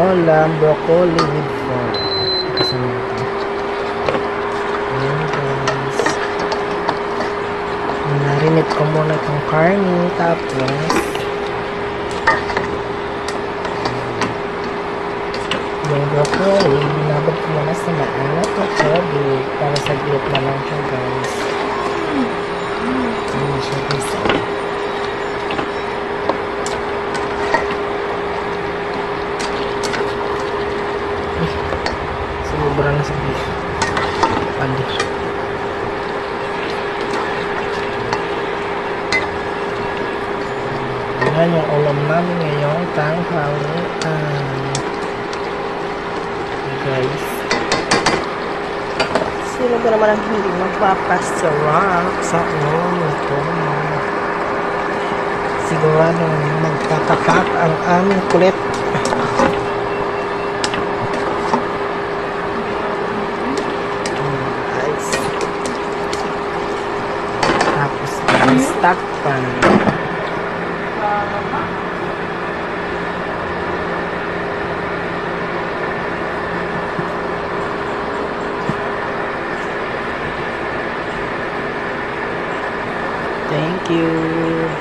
ulam, broccoli with pork. Kasama ito. Ayan guys. Narinit ko muna itong karne. Tapos yung broccoli, binabad ko muna sa maalat na tubig para saglit na lang siya guys. Ayan siya guys. Sobra na sa beef. Palis. Ayan yung ulam namin ngayong tanghalian. Guys. Sino ba naman ang hindi magpapasarap sa ulam ito? Sigurado magtatapat ang aming kulit. Tapos stock pan. Thank you.